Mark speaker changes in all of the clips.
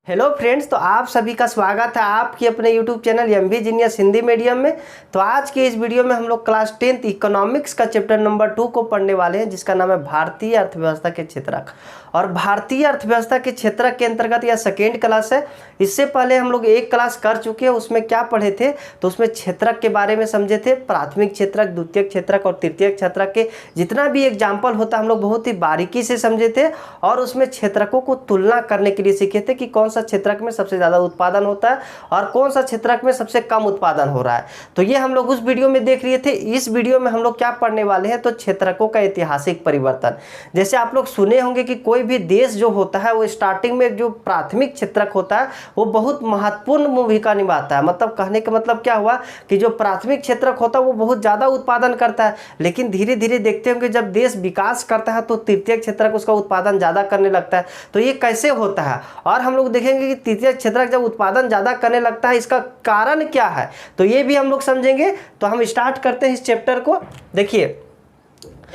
Speaker 1: Hello friends, तो आप सभी का स्वागत है आपके अपने YouTube channel MB genius Hindi medium में। तो आज के इस वीडियो में हम लोग क्लास 10th इकोनॉमिक्स का चैप्टर नंबर 2 को पढ़ने वाले हैं, जिसका नाम है भारतीय अर्थव्यवस्था के क्षेत्रक। और भारतीय अर्थव्यवस्था के क्षेत्रक के अंतर्गत यह सेकेंड क्लास है। इससे पहले हम लोग एक क्लास कर चुके हैं, उसमें क्या पढ़े थे, तो उसमें क्षेत्रक के बारे में समझे थे। प्राथमिक क्षेत्रक, द्वितीयक क्षेत्रक और तृतीयक क्षेत्रक के जितना भी एग्जाम्पल होता है हम लोग बहुत ही बारीकी से समझे थे, और उसमें क्षेत्रकों को तुलना करने के लिए सीखे थे कि कौन सा क्षेत्रक में सबसे ज्यादा उत्पादन होता है और कौन सा क्षेत्रक में सबसे कम उत्पादन हो रहा है। तो ये हम लोग उस वीडियो में देख लिए थे। इस वीडियो में हम लोग क्या पढ़ने वाले हैं, तो क्षेत्रकों का ऐतिहासिक परिवर्तन। जैसे आप लोग सुने होंगे कि कोई भी देश जो होता है वो स्टार्टिंग में जो प्राथमिक क्षेत्रक होता है वो बहुत महत्वपूर्ण भूमिका निभाता है। मतलब कहने का मतलब क्या हुआ कि जो प्राथमिक क्षेत्रक होता है वो बहुत ज्यादा उत्पादन करता है, लेकिन धीरे धीरे देखते होंगे जब देश विकास करता है तो तृतीयक क्षेत्रक उसका उत्पादन ज्यादा करने लगता है। तो ये कैसे होता है, और हम लोग देखेंगे कि तृतीयक क्षेत्रक जब उत्पादन ज्यादा करने लगता है इसका कारण क्या है, तो ये भी हम लोग समझेंगे। तो हम स्टार्ट करते हैं इस चैप्टर को। देखिए,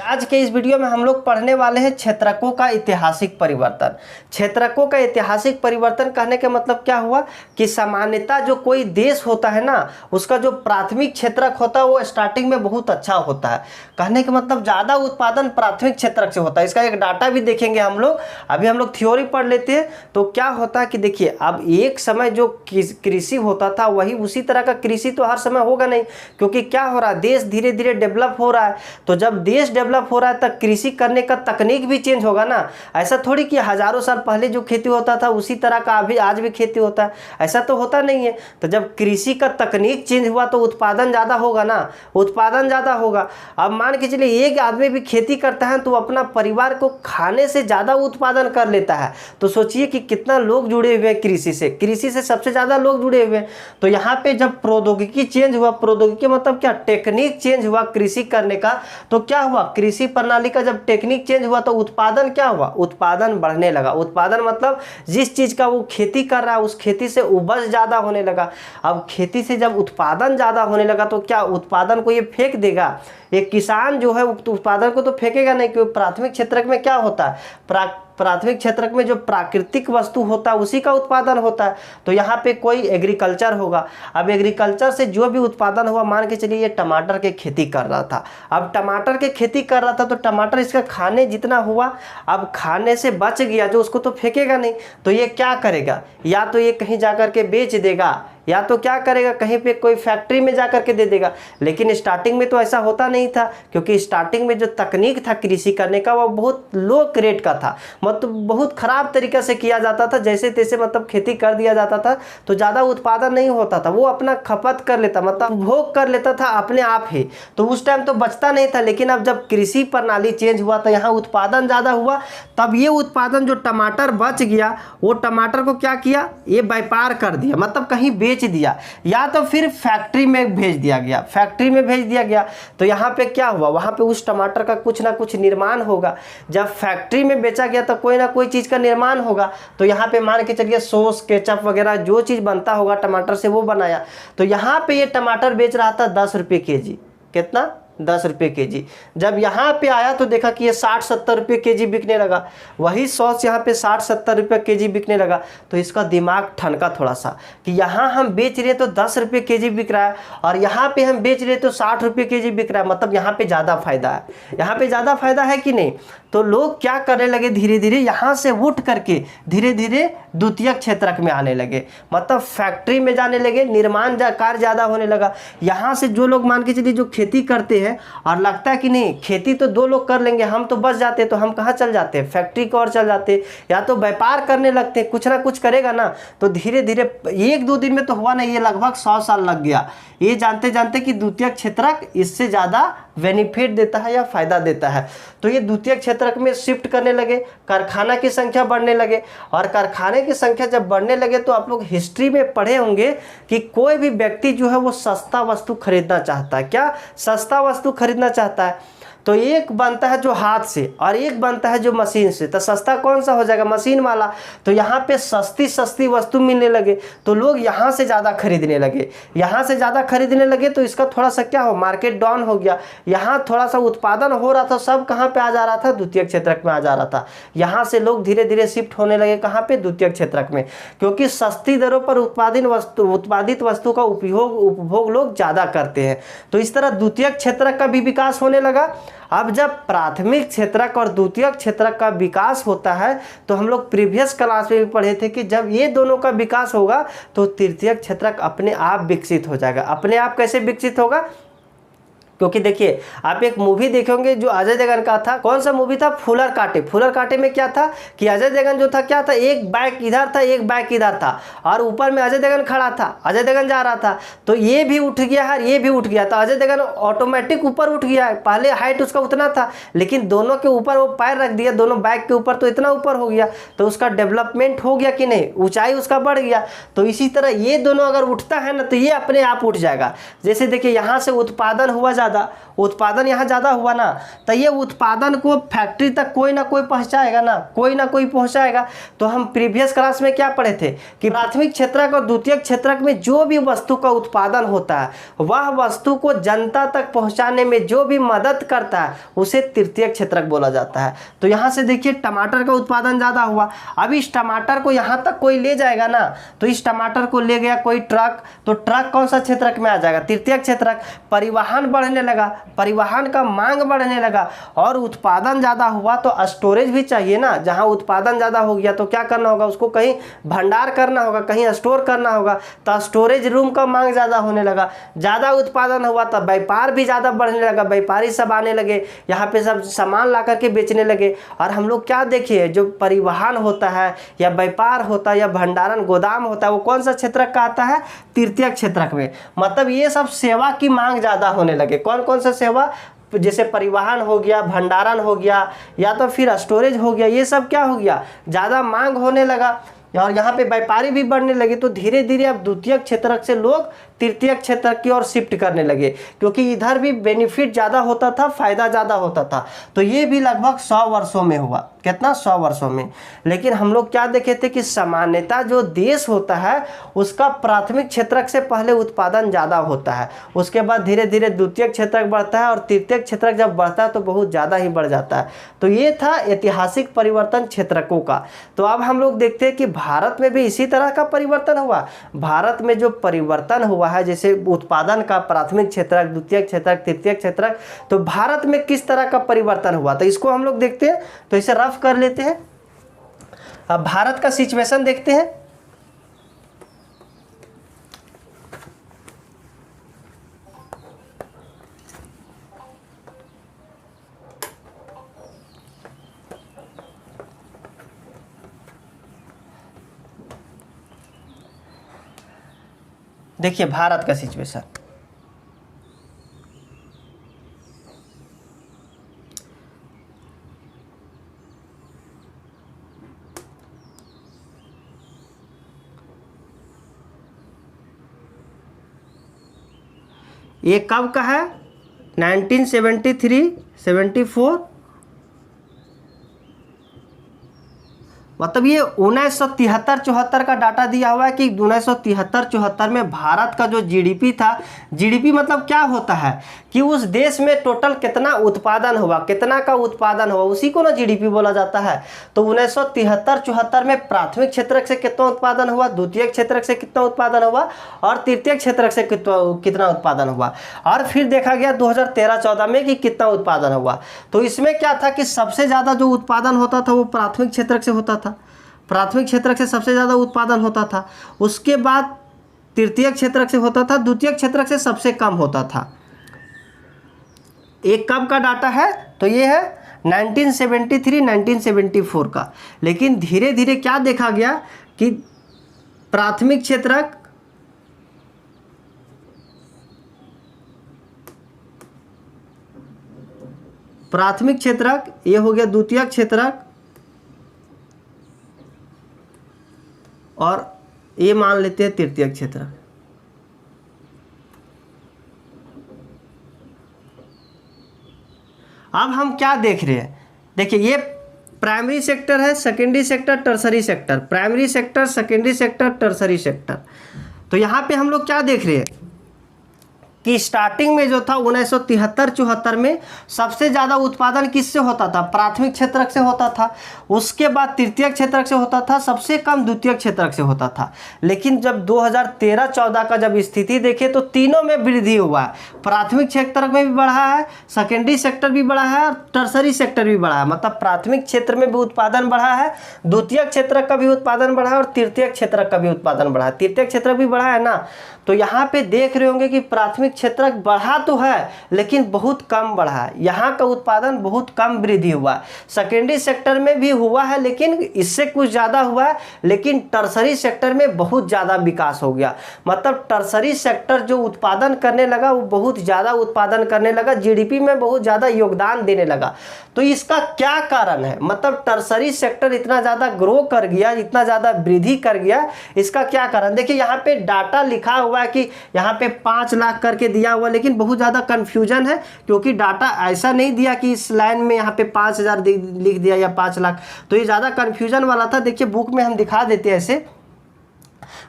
Speaker 1: आज के इस वीडियो में हम लोग पढ़ने वाले हैं क्षेत्रकों का ऐतिहासिक परिवर्तन। क्षेत्रकों का ऐतिहासिक परिवर्तन कहने का मतलब क्या हुआ कि सामान्यतः जो कोई देश होता है ना, उसका जो प्राथमिक क्षेत्रक होता है वो स्टार्टिंग में बहुत अच्छा होता है। कहने का मतलब ज़्यादा उत्पादन प्राथमिक क्षेत्रक से होता है। इसका एक डाटा भी देखेंगे हम लोग। अभी हम लोग थ्योरी पढ़ लेते हैं। तो क्या होता है कि देखिए, अब एक समय जो कृषि होता था वही उसी तरह का कृषि तो हर समय होगा नहीं, क्योंकि क्या हो रहा है, देश धीरे धीरे डेवलप हो रहा है। तो जब देश डेवलप हो रहा है तब कृषि करने का तकनीक भी चेंज होगा ना। ऐसा थोड़ी कि हजारों साल पहले जो खेती होता था उसी तरह का अभी आज भी खेती होता है, ऐसा तो होता नहीं है। तो जब कृषि का तकनीक चेंज हुआ तो उत्पादन ज़्यादा होगा ना, उत्पादन ज़्यादा होगा। अब मान के चलिए एक आदमी भी खेती करता है तो अपना परिवार को खाने से ज़्यादा उत्पादन कर लेता है। तो सोचिए कि कितना लोग जुड़े हुए हैं कृषि से सबसे ज़्यादा लोग जुड़े हुए हैं। तो यहाँ पे जब प्रौद्योगिकी चेंज हुआ, प्रौद्योगिकी मतलब क्या, टेक्निक चेंज हुआ कृषि करने का, तो क्या हुआ, कृषि प्रणाली का जब टेक्निक चेंज हुआ तो उत्पादन क्या हुआ, उत्पादन बढ़ने लगा। उत्पादन मतलब जिस चीज का वो खेती कर रहा है उस खेती से उपज ज्यादा होने लगा। अब खेती से जब उत्पादन ज्यादा होने लगा तो क्या उत्पादन को ये फेंक देगा, एक किसान जो है उत्पादन को तो फेंकेगा नहीं, क्योंकि प्राथमिक क्षेत्रक में क्या होता है, प्राथमिक क्षेत्रक में जो प्राकृतिक वस्तु होता है उसी का उत्पादन होता है। तो यहाँ पे कोई एग्रीकल्चर होगा। अब एग्रीकल्चर से जो भी उत्पादन हुआ, मान के चलिए ये टमाटर की खेती कर रहा था। अब टमाटर की खेती कर रहा था तो टमाटर इसका खाने जितना हुआ, अब खाने से बच गया जो उसको तो फेंकेगा नहीं। तो ये क्या करेगा, या तो ये कहीं जा कर के बेच देगा, या तो क्या करेगा, कहीं पे कोई फैक्ट्री में जाकर के दे देगा। लेकिन स्टार्टिंग में तो ऐसा होता नहीं था, क्योंकि स्टार्टिंग में जो तकनीक था कृषि करने का वो बहुत लो ग्रेड का था। मतलब बहुत खराब तरीके से किया जाता था, जैसे तैसे मतलब खेती कर दिया जाता था तो ज़्यादा उत्पादन नहीं होता था। वो अपना खपत कर लेता, मतलब भोग कर लेता था अपने आप ही, तो उस टाइम तो बचता नहीं था। लेकिन अब जब कृषि प्रणाली चेंज हुआ तो यहाँ उत्पादन ज़्यादा हुआ। तब ये उत्पादन जो टमाटर बच गया वो टमाटर को क्या किया, ये व्यापार कर दिया, मतलब कहीं बेच दिया, या तो फिर फैक्ट्री में भेज दिया गया, फैक्ट्री में भेज दिया गया। तो यहाँ पे क्या हुआ, वहां पे उस टमाटर का कुछ ना कुछ निर्माण होगा। जब फैक्ट्री में बेचा गया तो कोई ना कोई चीज का निर्माण होगा। तो यहाँ पे मान के चलिए सॉस, केचप वगैरह जो चीज बनता होगा टमाटर से वो बनाया। तो यहाँ पे ये टमाटर बेच रहा था 10 रुपये केजी। कितना, 10 रुपये केजी। जब यहाँ पे आया तो देखा कि ये 60-70 रुपये केजी बिकने लगा। वही सॉस यहाँ पे 60-70 रुपये केजी बिकने लगा। तो इसका दिमाग ठनका थोड़ा सा कि यहाँ हम बेच रहे तो 10 रुपये केजी बिक रहा है और यहाँ पे हम बेच रहे तो 60 रुपये केजी बिक रहा है, मतलब यहाँ पे ज़्यादा फायदा है, यहाँ पे ज़्यादा फायदा है कि नहीं। तो लोग क्या करने लगे, धीरे धीरे यहाँ से उठ करके धीरे धीरे द्वितीयक क्षेत्रक में आने लगे, मतलब फैक्ट्री में जाने लगे, निर्माण कार्य ज़्यादा होने लगा। यहाँ से जो लोग मान के चलिए जो खेती करते हैं और लगता है कि नहीं खेती तो 2 लोग कर लेंगे, हम तो बच जाते, तो हम कहाँ चल जाते हैं, फैक्ट्री को और चल जाते, या तो व्यापार करने लगते, कुछ ना कुछ करेगा ना। तो धीरे धीरे 1-2 दिन में तो हुआ नहीं, ये लगभग 100 साल लग गया, ये जानते जानते कि द्वितीयक क्षेत्रक इससे ज़्यादा बेनिफिट देता है या फायदा देता है। तो ये द्वितीयक क्षेत्रक में शिफ्ट करने लगे, कारखाना की संख्या बढ़ने लगे, और कारखाने की संख्या जब बढ़ने लगे तो आप लोग हिस्ट्री में पढ़े होंगे कि कोई भी व्यक्ति जो है वो सस्ता वस्तु खरीदना चाहता है। क्या, सस्ता वस्तु खरीदना चाहता है। तो एक बनता है जो हाथ से और एक बनता है जो मशीन से। तो सस्ता कौन सा हो जाएगा? मशीन वाला। तो यहाँ पे सस्ती सस्ती वस्तु मिलने लगे तो लोग यहाँ से ज़्यादा खरीदने लगे, यहाँ से ज़्यादा खरीदने लगे तो इसका थोड़ा सा क्या हो, मार्केट डाउन हो गया। यहाँ थोड़ा सा उत्पादन हो रहा था, सब कहाँ पे आ जा रहा था? द्वितीयक क्षेत्रक में आ जा रहा था। यहाँ से लोग धीरे धीरे शिफ्ट होने लगे कहाँ पे? द्वितीयक क्षेत्रक में, क्योंकि सस्ती दरों पर उत्पादित वस्तु का उपभोग लोग ज़्यादा करते हैं। तो इस तरह द्वितीयक क्षेत्रक का भी विकास होने लगा। अब जब प्राथमिक क्षेत्रक और द्वितीयक क्षेत्रक का विकास होता है तो हम लोग प्रीवियस क्लास में भी पढ़े थे कि जब ये दोनों का विकास होगा तो तृतीयक क्षेत्रक अपने आप विकसित हो जाएगा। अपने आप कैसे विकसित होगा? क्योंकि देखिए आप एक मूवी देखेंगे जो अजय देवगन का था, कौन सा मूवी था? फूलर काटे। फूलर काटे में क्या था कि अजय देवगन जो था क्या था, एक बाइक इधर था एक बाइक इधर था और ऊपर में अजय देवगन खड़ा था, अजय देवगन जा रहा था तो ये भी उठ गया है ये भी उठ गया, तो अजय देवगन ऑटोमेटिक ऊपर उठ गया है। पहले हाइट उसका उतना था लेकिन दोनों के ऊपर वो पैर रख दिया, दोनों बाइक के ऊपर, तो इतना ऊपर हो गया, तो उसका डेवलपमेंट हो गया कि नहीं, ऊंचाई उसका बढ़ गया। तो इसी तरह ये दोनों अगर उठता है ना तो ये अपने आप उठ जाएगा। जैसे देखिए यहाँ से उत्पादन हुआ ज़्यादा, उत्पादन यहाँ ज़्यादा हुआ ना, तो ये उत्पादन को फैक्ट्री तक कोई ना कोई पहुँचाएगा ना, कोई ना कोई पहुँचाएगा। तो हम प्रीवियस क्लास में क्या पढ़े थे कि प्राथमिक क्षेत्रक और द्वितीयक क्षेत्रक में जो भी वस्तु का उत्पादन होता है वह वस्तु को जनता तक पहुँचाने में जो भी मदद करता है उसे तृतीयक क्षेत्रक बोला जाता है। तो यहाँ से देखिए टमाटर का उत्पादन ज़्यादा हुआ, अब इस टमाटर को यहाँ तक कोई ले जाएगा ना, तो इस टमाटर को ले गया कोई ट्रक, तो ट्रक कौन सा क्षेत्रक में आ जाएगा? तृतीयक क्षेत्रक। परिवहन बढ़ने लगा, परिवहन का मांग बढ़ने लगा और उत्पादन ज़्यादा हुआ तो स्टोरेज भी चाहिए ना। जहाँ उत्पादन ज़्यादा हो गया तो क्या करना होगा? उसको कहीं भंडार करना होगा, कहीं स्टोर करना होगा, तो स्टोरेज रूम का मांग ज़्यादा होने लगा। ज़्यादा उत्पादन हुआ तो व्यापार भी ज़्यादा बढ़ने लगा, व्यापारी सब आने लगे, यहाँ पे सब सामान ला करके बेचने लगे। और हम लोग क्या देखिए, जो परिवहन होता है या व्यापार होता है या भंडारण गोदाम होता है वो कौन सा क्षेत्रक का आता है? तृतीयक क्षेत्रक में। मतलब ये सब सेवा की मांग ज़्यादा होने लगे। कौन कौन सा सेवा? जैसे परिवहन हो गया, भंडारण हो गया या तो फिर स्टोरेज हो गया, ये सब क्या हो गया? ज़्यादा मांग होने लगा और यहाँ पे व्यापारी भी बढ़ने लगे। तो धीरे धीरे अब द्वितीयक क्षेत्रक से लोग तृतीयक क्षेत्रक की ओर शिफ्ट करने लगे, क्योंकि इधर भी बेनिफिट ज़्यादा होता था, फायदा ज़्यादा होता था। तो ये भी लगभग 100 वर्षों में हुआ। कितना? 100 वर्षों में। लेकिन हम लोग क्या देखे थे कि सामान्यतः जो देश होता है उसका प्राथमिक क्षेत्रक से पहले उत्पादन ज़्यादा होता है, उसके बाद धीरे धीरे द्वितीयक क्षेत्रक बढ़ता है और तृतीयक क्षेत्रक जब बढ़ता है तो बहुत ज़्यादा ही बढ़ जाता है। तो ये था ऐतिहासिक परिवर्तन क्षेत्रकों का। तो अब हम लोग देखते हैं कि भारत में भी इसी तरह का परिवर्तन हुआ। भारत में जो परिवर्तन हुआ है जैसे उत्पादन का, प्राथमिक क्षेत्रक, द्वितीयक क्षेत्रक, तृतीयक क्षेत्रक, तो भारत में किस तरह का परिवर्तन हुआ तो इसको हम लोग देखते हैं। तो इसे रफ कर लेते हैं। अब भारत का सिचुएशन देखते हैं। देखिए भारत का सिचुएशन, ये कब का है? 1973, 74, मतलब ये 1973-74 का डाटा दिया हुआ है कि 1973-74 में भारत का जो जीडीपी था, जीडीपी मतलब क्या होता है कि उस देश में टोटल कितना उत्पादन हुआ, कितना का उत्पादन हुआ, उसी को ना जीडीपी बोला जाता है। तो 1973-74 में प्राथमिक क्षेत्रक से कितना उत्पादन हुआ, द्वितीयक क्षेत्रक से कितना उत्पादन हुआ और तृतीयक क्षेत्रक से कितना उत्पादन हुआ, और फिर देखा गया 2013-14 में कि कितना उत्पादन हुआ। तो इसमें क्या था कि सबसे ज़्यादा जो उत्पादन होता था वो प्राथमिक क्षेत्रक से होता था, प्राथमिक क्षेत्रक से सबसे ज़्यादा उत्पादन होता था, उसके बाद तृतीयक क्षेत्रक से होता था, द्वितीयक क्षेत्रक से सबसे कम होता था। एक कब का डाटा है तो ये है 1973-1974 का। लेकिन धीरे धीरे क्या देखा गया कि प्राथमिक क्षेत्रक, प्राथमिक क्षेत्रक ये हो गया, द्वितीयक क्षेत्रक और ये मान लेते हैं तृतीयक क्षेत्रक। अब हम क्या देख रहे हैं, देखिए ये प्राइमरी सेक्टर है, secondary sector, tertiary sector, primary sector, secondary sector, tertiary sector. तो यहाँ पे हम लोग क्या देख रहे हैं कि स्टार्टिंग में जो था 1973-74 में सबसे ज़्यादा उत्पादन किससे होता था, प्राथमिक क्षेत्रक से होता था। उसके बाद तृतीयक क्षेत्रक से होता था, सबसे कम द्वितीयक क्षेत्रक से होता था। लेकिन जब 2013-14 का जब स्थिति देखे तो तीनों में वृद्धि हुआ है। प्राथमिक क्षेत्रक में भी बढ़ा है, सेकेंडरी सेक्टर भी बढ़ा है और टर्सरी सेक्टर भी बढ़ा है। मतलब प्राथमिक क्षेत्र में भी उत्पादन बढ़ा है, द्वितीयक क्षेत्रक का भी उत्पादन बढ़ा है और तृतीयक क्षेत्रक का भी उत्पादन बढ़ा है। तृतीयक क्षेत्रक भी बढ़ा है ना। तो यहाँ पे देख रहे होंगे कि प्राथमिक क्षेत्रक बढ़ा तो है लेकिन बहुत कम बढ़ा है, यहाँ का उत्पादन बहुत कम वृद्धि हुआ है। सेकेंडरी सेक्टर में भी हुआ है लेकिन इससे कुछ ज़्यादा हुआ है, लेकिन टर्सरी सेक्टर में बहुत ज़्यादा विकास हो गया। मतलब टर्सरी सेक्टर जो उत्पादन करने लगा वो बहुत ज़्यादा उत्पादन करने लगा, जीडीपी में बहुत ज़्यादा योगदान देने लगा। तो इसका क्या कारण है, मतलब टर्सरी सेक्टर इतना ज़्यादा ग्रो कर गया, इतना ज़्यादा वृद्धि कर गया, इसका क्या कारण। देखिए यहाँ पे डाटा लिखा हुआ है कि यहाँ पे 5 लाख करके दिया हुआ, लेकिन बहुत ज़्यादा कन्फ्यूजन है क्योंकि डाटा ऐसा नहीं दिया कि इस लाइन में यहाँ पे 5000 लिख दिया या 5 लाख, तो ये ज़्यादा कन्फ्यूजन वाला था। देखिए बुक में हम दिखा देते हैं ऐसे।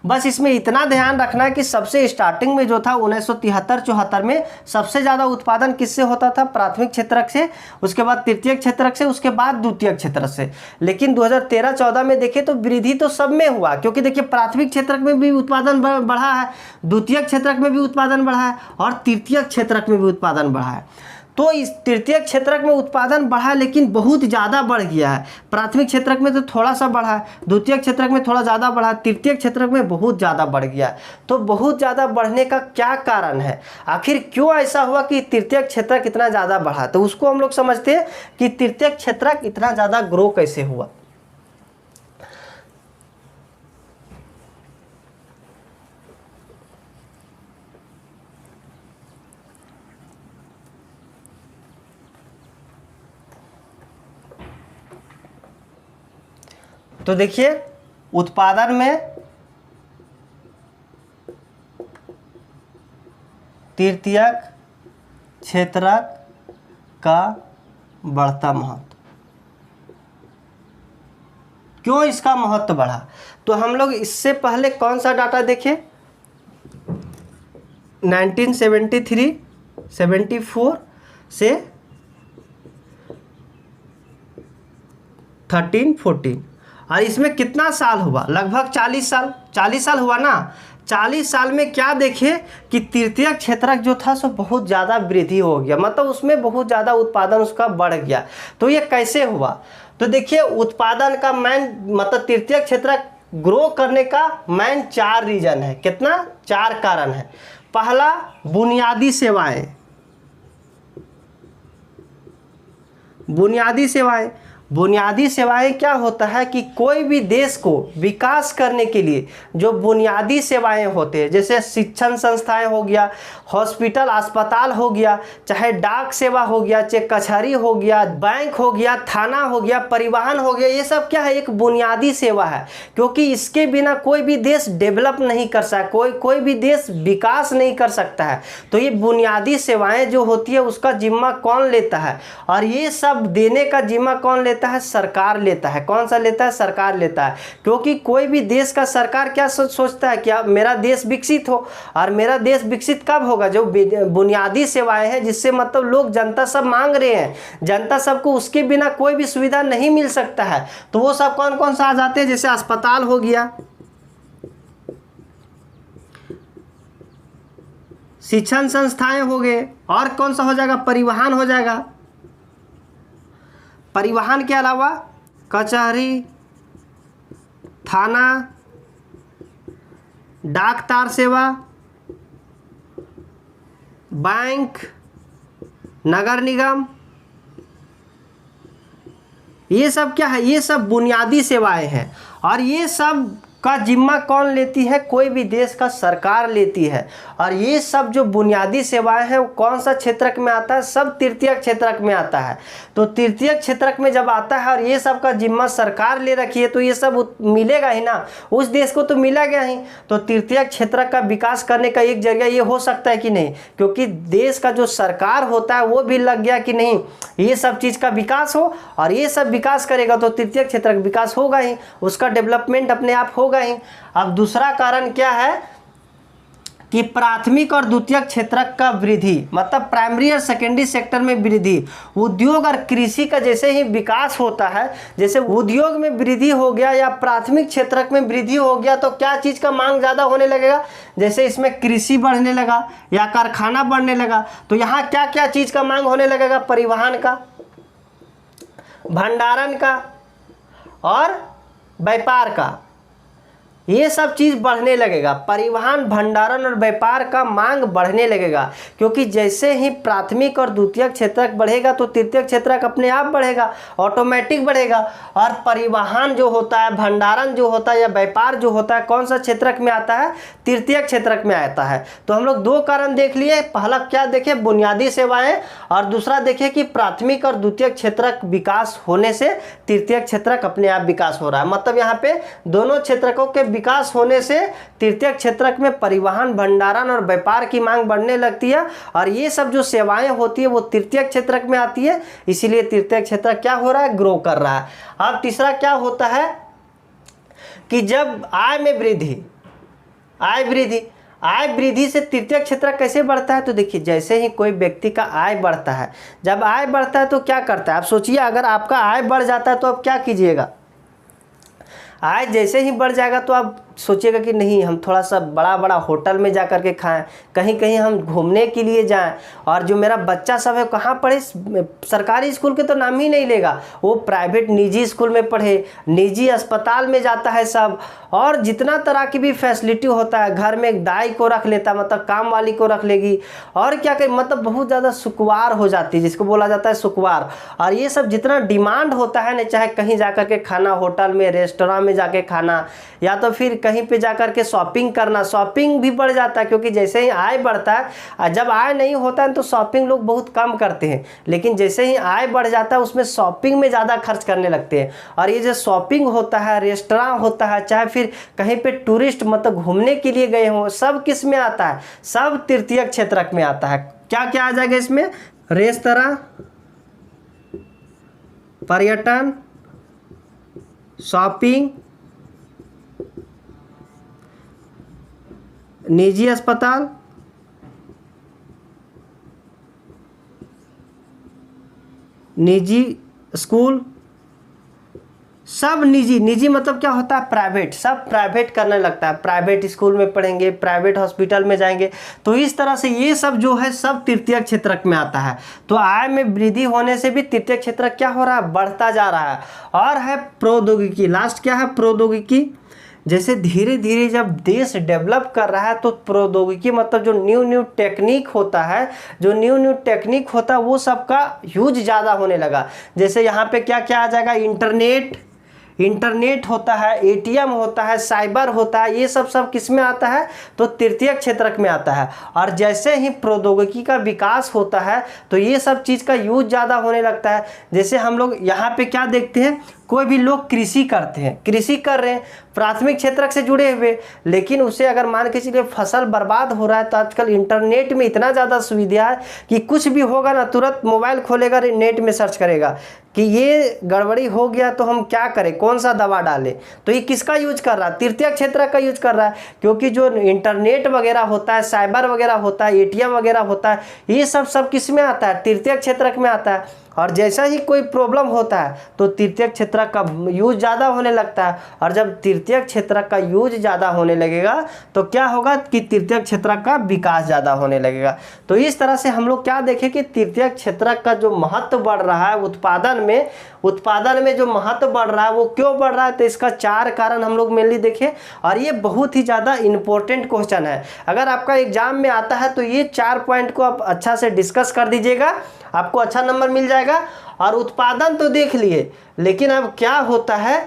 Speaker 1: बस इसमें इतना ध्यान रखना है कि सबसे स्टार्टिंग में जो था 1973-74 में सबसे ज़्यादा उत्पादन किससे होता था, प्राथमिक क्षेत्रक से, उसके बाद तृतीयक क्षेत्रक से, उसके बाद द्वितीयक क्षेत्रक से। लेकिन 2013-14 में देखें तो वृद्धि तो सब में हुआ, क्योंकि देखिए प्राथमिक क्षेत्रक में भी उत्पादन बढ़ा है, द्वितीयक क्षेत्रक में भी उत्पादन बढ़ा है और तृतीयक क्षेत्रक में भी उत्पादन बढ़ा है। तो इस तृतीयक क्षेत्रक में उत्पादन बढ़ा लेकिन बहुत ज़्यादा बढ़ गया है। प्राथमिक क्षेत्रक में तो थोड़ा सा बढ़ा है, द्वितीयक क्षेत्रक में थोड़ा ज़्यादा बढ़ा, तृतीयक क्षेत्रक में बहुत ज़्यादा बढ़ गया है। तो बहुत ज़्यादा बढ़ने का क्या कारण है, आखिर क्यों ऐसा हुआ कि तृतीयक क्षेत्रक इतना ज़्यादा बढ़ा, तो उसको हम लोग समझते हैं कि तृतीयक क्षेत्रक इतना ज़्यादा ग्रो कैसे हुआ। तो देखिए उत्पादन में तृतीयक क्षेत्रक का बढ़ता महत्व, क्यों इसका महत्व बढ़ा, तो हम लोग इससे पहले कौन सा डाटा देखें, 1973, 74 से 13-14 और इसमें कितना साल हुआ, लगभग 40 साल, 40 साल हुआ ना। 40 साल में क्या देखे कि तृतीयक क्षेत्रक जो था सो बहुत ज़्यादा वृद्धि हो गया, मतलब उसमें बहुत ज़्यादा उत्पादन उसका बढ़ गया। तो ये कैसे हुआ, तो देखिए उत्पादन का मेन मतलब तृतीयक क्षेत्रक ग्रो करने का मेन 4 रीजन है। कितना, 4 कारण है। पहला बुनियादी सेवाएं, बुनियादी सेवाएं। बुनियादी सेवाएं क्या होता है कि कोई भी देश को विकास करने के लिए जो बुनियादी सेवाएं होते हैं, जैसे शिक्षण संस्थाएं हो गया, हॉस्पिटल अस्पताल हो गया, चाहे डाक सेवा हो गया, चाहे कचहरी हो गया, बैंक हो गया, थाना हो गया, परिवहन हो गया, ये सब क्या है, एक बुनियादी सेवा है। क्योंकि इसके बिना कोई भी देश डेवलप नहीं कर सकता, कोई भी देश विकास नहीं कर सकता है। तो ये बुनियादी सेवाएं जो होती है उसका जिम्मा कौन लेता है, और ये सब देने का जिम्मा कौन लेता है, सरकार लेता है। कौन सा लेता है, सरकार लेता है। क्योंकि कोई भी देश का सरकार क्या सोचता है कि मेरा देश विकसित हो, और मेरा देश विकसित कब होगा, जो बुनियादी सेवाएं हैं, जिससे मतलब लोग जनता सब मांग रहे हैं, जनता सबको उसके बिना कोई भी सुविधा नहीं मिल सकता है। तो वो सब कौन कौन सा आ जाते हैं, जैसे अस्पताल हो गया, शिक्षण संस्थाएं हो गए, और कौन सा हो जाएगा, परिवहन हो जाएगा। परिवहन के अलावा कचहरी, थाना, डाक तार सेवा, बैंक, नगर निगम, ये सब क्या है, ये सब बुनियादी सेवाएं हैं। और ये सब का जिम्मा कौन लेती है? कोई भी देश का सरकार लेती है। और ये सब जो बुनियादी सेवाएं हैं वो कौन सा क्षेत्रक में आता है? सब तृतीयक क्षेत्रक में आता है। तो तृतीयक क्षेत्रक में जब आता है और ये सब का जिम्मा सरकार ले रखी है तो ये सब मिलेगा ही ना, उस देश को तो मिलेगा ही। तो तृतीयक क्षेत्रक का विकास करने का एक जरिया ये हो सकता है कि नहीं, क्योंकि देश का जो सरकार होता है वो भी लग गया कि नहीं ये सब चीज़ का विकास हो, और ये सब विकास करेगा तो तृतीयक क्षेत्र का विकास होगा ही, उसका डेवलपमेंट अपने आप होगा ही। अब दूसरा कारण क्या है कि प्राथमिक और द्वितीयक क्षेत्रक का वृद्धि, मतलब प्राइमरी और सेकेंडरी सेक्टर में वृद्धि। उद्योग और कृषि का जैसे ही विकास होता है, जैसे उद्योग में वृद्धि हो गया या प्राथमिक क्षेत्रक में वृद्धि हो गया तो क्या चीज़ का मांग ज़्यादा होने लगेगा? जैसे इसमें कृषि बढ़ने लगा या कारखाना बढ़ने लगा तो यहाँ क्या क्या चीज़ का मांग होने लगेगा? परिवहन का, भंडारण का और व्यापार का, ये सब चीज़ बढ़ने लगेगा। परिवहन, भंडारण और व्यापार का मांग बढ़ने लगेगा, क्योंकि जैसे ही प्राथमिक और द्वितीयक क्षेत्रक बढ़ेगा तो तृतीयक क्षेत्रक अपने आप बढ़ेगा, ऑटोमेटिक बढ़ेगा। और परिवहन जो होता है, भंडारण जो होता है या व्यापार जो होता है कौन सा क्षेत्रक में आता है? तृतीयक क्षेत्रक में आता है। तो हम लोग दो कारण देख लिए, पहला क्या देखे? बुनियादी सेवाएं, और दूसरा देखे कि प्राथमिक और द्वितीयक क्षेत्रक विकास होने से तृतीयक क्षेत्रक अपने आप विकास हो रहा है। मतलब यहाँ पे दोनों क्षेत्रकों के विकास होने से तृतीयक क्षेत्रक में परिवहन, भंडारण और व्यापार की मांग बढ़ने लगती है, और ये सब जो सेवाएं होती है वो तृतीयक क्षेत्रक में आती है, इसीलिए तृतीयक क्षेत्रक क्या हो रहा है? ग्रो कर रहा है। अब तीसरा क्या होता है कि जब आय में वृद्धि, आय वृद्धि से तृतीयक क्षेत्रक कैसे बढ़ता है? तो देखिए, जैसे ही कोई व्यक्ति का आय बढ़ता है, जब आय बढ़ता है तो क्या करता है? आप सोचिए, अगर आपका आय बढ़ जाता है तो आप क्या कीजिएगा? आय जैसे ही बढ़ जाएगा तो आप सोचिएगा कि नहीं हम थोड़ा सा बड़ा बड़ा होटल में जा कर के खाएं, कहीं कहीं हम घूमने के लिए जाएं, और जो मेरा बच्चा सब है कहाँ पढ़े? सरकारी स्कूल के तो नाम ही नहीं लेगा, वो प्राइवेट निजी स्कूल में पढ़े, निजी अस्पताल में जाता है सब, और जितना तरह की भी फैसिलिटी होता है, घर में एक दाई को रख लेता, मतलब काम वाली को रख लेगी, और क्या करें, मतलब बहुत ज़्यादा सुकुवार हो जाती है, जिसको बोला जाता है सुकुवार। और ये सब जितना डिमांड होता है ना, चाहे कहीं जा कर के खाना, होटल में, रेस्टोरेंट में जाके खाना, या तो फिर कहीं पे जाकर के शॉपिंग करना, शॉपिंग भी बढ़ जाता है, क्योंकि जैसे ही आय बढ़ता है, जब आय नहीं होता है तो शॉपिंग लोग बहुत कम करते हैं, लेकिन जैसे ही आय बढ़ जाता है उसमें शॉपिंग में ज़्यादा खर्च करने लगते हैं। और ये जो शॉपिंग होता है, रेस्टोरेंट होता है, चाहे फिर कहीं पे टूरिस्ट मतलब घूमने के लिए गए हों, सब किस में आता है? सब तृतीयक क्षेत्रक में आता है। क्या क्या आ जाएगा इसमें? रेस्तरां, पर्यटन, शॉपिंग, निजी अस्पताल, निजी स्कूल, सब निजी मतलब क्या होता है? प्राइवेट, सब प्राइवेट करने लगता है, प्राइवेट स्कूल में पढ़ेंगे, प्राइवेट हॉस्पिटल में जाएंगे। तो इस तरह से ये सब जो है सब तृतीयक क्षेत्रक में आता है। तो आय में वृद्धि होने से भी तृतीयक क्षेत्रक क्या हो रहा है? बढ़ता जा रहा है। और है प्रौद्योगिकी, लास्ट क्या है? प्रौद्योगिकी। जैसे धीरे धीरे जब देश डेवलप कर रहा है तो प्रौद्योगिकी मतलब जो न्यू टेक्निक होता है, जो न्यू टेक्निक होता है वो सबका यूज ज़्यादा होने लगा। जैसे यहाँ पे क्या क्या आ जाएगा? इंटरनेट होता है, एटीएम होता है, साइबर होता है, ये सब किस में आता है? तो तृतीयक क्षेत्रक में आता है। और जैसे ही प्रौद्योगिकी का विकास होता है तो ये सब चीज़ का यूज ज़्यादा होने लगता है। जैसे हम लोग यहाँ पे क्या देखते हैं, कोई भी लोग कृषि करते हैं, कृषि कर रहे हैं प्राथमिक क्षेत्रक से जुड़े हुए, लेकिन उसे अगर मान के चलिए फसल बर्बाद हो रहा है तो आजकल इंटरनेट में इतना ज़्यादा सुविधा है कि कुछ भी होगा ना, तुरंत मोबाइल खोलेगा, नेट में सर्च करेगा कि ये गड़बड़ी हो गया तो हम क्या करें, कौन सा दवा डालें। तो ये किसका यूज कर रहा है? तृतीयक क्षेत्रक का यूज कर रहा है, क्योंकि जो इंटरनेट वगैरह होता है, साइबर वगैरह होता है, एटीएम वगैरह होता है, ये सब किस में आता है? तृतीयक क्षेत्रक में आता है। और जैसा ही कोई प्रॉब्लम होता है तो तृतीयक क्षेत्रक का यूज ज़्यादा होने लगता है, और जब तृतीयक क्षेत्रक का यूज ज़्यादा होने लगेगा तो क्या होगा कि तृतीयक क्षेत्रक का विकास ज़्यादा होने लगेगा। तो इस तरह से हम लोग क्या देखें कि तृतीयक क्षेत्रक का जो महत्व बढ़ रहा है उत्पादन में जो महत्व बढ़ रहा है वो क्यों बढ़ रहा है? तो इसका 4 कारण हम लोग मेनली देखें, और ये बहुत ही ज़्यादा इंपॉर्टेंट क्वेश्चन है। अगर आपका एग्जाम में आता है तो ये 4 पॉइंट को आप अच्छा से डिस्कस कर दीजिएगा, आपको अच्छा नंबर मिल जाएगा। और उत्पादन तो देख लिए, लेकिन अब क्या होता है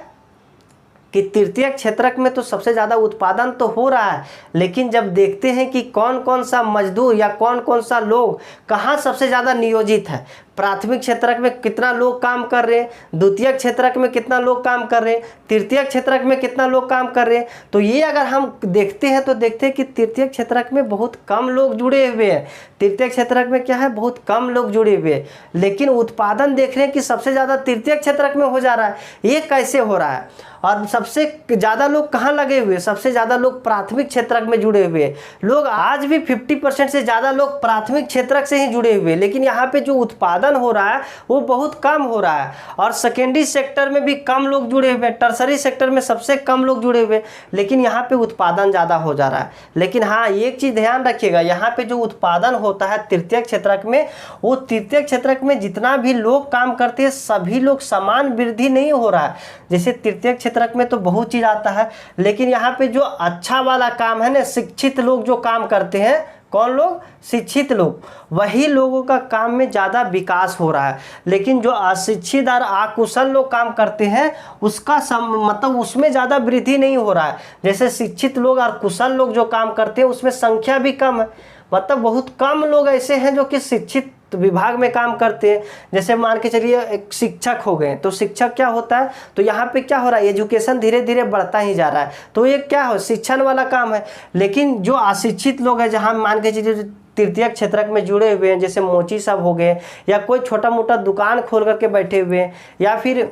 Speaker 1: कि तृतीयक क्षेत्रक में तो सबसे ज़्यादा उत्पादन तो हो रहा है, लेकिन जब देखते हैं कि कौन कौन सा मजदूर या कौन कौन सा लोग कहाँ सबसे ज़्यादा नियोजित है, प्राथमिक क्षेत्रक में कितना लोग काम कर रहे हैं, द्वितीयक क्षेत्रक में कितना लोग काम कर रहे हैं, तृतीयक क्षेत्रक में कितना लोग काम कर रहे हैं, तो ये अगर हम देखते हैं तो देखते हैं कि तृतीयक क्षेत्रक में बहुत कम लोग जुड़े हुए हैं। तृतीयक क्षेत्रक में क्या है, बहुत कम लोग जुड़े हुए हैं, लेकिन उत्पादन देख रहे हैं कि सबसे ज़्यादा तृतीयक क्षेत्रक में हो जा रहा है। ये कैसे हो रहा है? और सबसे ज़्यादा लोग कहाँ लगे हुए हैं? सबसे ज़्यादा लोग प्राथमिक क्षेत्रक में जुड़े हुए हैं। लोग आज भी 50% से ज़्यादा लोग प्राथमिक क्षेत्रक से ही जुड़े हुए हैं, लेकिन यहाँ पे जो उत्पादन हो रहा है वो बहुत कम हो रहा है। और सेकेंडरी सेक्टर में भी कम लोग जुड़े हुए हैं, टर्सरी सेक्टर में सबसे कम लोग जुड़े हुए हैं, लेकिन यहाँ पे उत्पादन ज़्यादा हो जा रहा है। लेकिन हाँ, एक चीज़ ध्यान रखिएगा, यहाँ पे जो उत्पादन होता है तृतीयक क्षेत्रक में, वो तृतीयक क्षेत्रक में जितना भी लोग काम करते हैं सभी लोग समान वृद्धि नहीं हो रहा है। जैसे तृतीयक क्षेत्रक में तो बहुत चीज़ आता है, लेकिन यहाँ पे जो अच्छा वाला काम है ना, शिक्षित लोग जो काम करते हैं, कौन लोग? शिक्षित लोग, वही लोगों का काम में ज़्यादा विकास हो रहा है। लेकिन जो अशिक्षित और अकुशल लोग काम करते हैं उसका मतलब उसमें ज़्यादा वृद्धि नहीं हो रहा है। जैसे शिक्षित लोग और कुशल लोग जो काम करते हैं उसमें संख्या भी कम है, मतलब बहुत कम लोग ऐसे हैं जो कि शिक्षित विभाग में काम करते हैं। जैसे मान के चलिए एक शिक्षक हो गए, तो शिक्षक क्या होता है, तो यहाँ पे क्या हो रहा है, एजुकेशन धीरे धीरे बढ़ता ही जा रहा है, तो ये क्या हो, शिक्षण वाला काम है। लेकिन जो अशिक्षित लोग हैं, जहाँ मान के चलिए तृतीयक क्षेत्रक में जुड़े हुए हैं, जैसे मोची सब हो गए, या कोई छोटा मोटा दुकान खोल करके बैठे हुए हैं, या फिर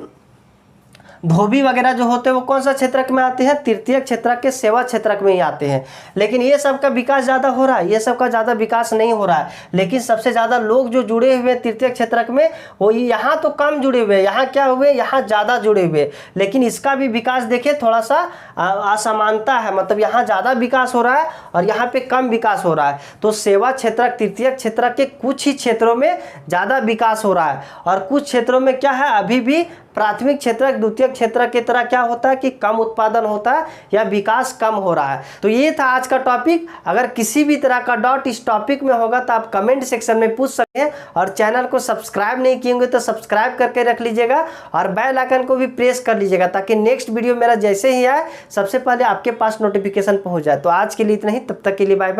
Speaker 1: धोबी वगैरह जो होते हैं वो कौन सा क्षेत्रक में आते हैं, तृतीयक क्षेत्रक के सेवा क्षेत्रक में ही आते हैं। लेकिन ये सब का विकास ज़्यादा हो रहा है, ये सब का ज़्यादा विकास नहीं हो रहा है। लेकिन सबसे ज़्यादा लोग जो जुड़े हुए हैं तृतीयक क्षेत्रक में, वो यहाँ तो कम जुड़े हुए हैं, यहाँ क्या हुए, यहाँ ज़्यादा जुड़े हुए। लेकिन इसका भी विकास देखिए थोड़ा सा असमानता है, मतलब यहाँ ज़्यादा विकास हो रहा है और यहाँ पे कम विकास हो रहा है। तो सेवा क्षेत्रक तृतीयक क्षेत्रक के कुछ ही क्षेत्रों में ज़्यादा विकास हो रहा है, और कुछ क्षेत्रों में क्या है, अभी भी प्राथमिक क्षेत्रक द्वितीयक क्षेत्रक की तरह क्या होता है कि कम उत्पादन होता है या विकास कम हो रहा है। तो ये था आज का टॉपिक। अगर किसी भी तरह का डाउट इस टॉपिक में होगा तो आप कमेंट सेक्शन में पूछ सकते हैं, और चैनल को सब्सक्राइब नहीं किए होंगे तो सब्सक्राइब करके रख लीजिएगा, और बेल आइकन को भी प्रेस कर लीजिएगा, ताकि नेक्स्ट वीडियो मेरा जैसे ही आए सबसे पहले आपके पास नोटिफिकेशन पहुंच जाए। तो आज के लिए इतना ही, तब तक के लिए बाय बाय।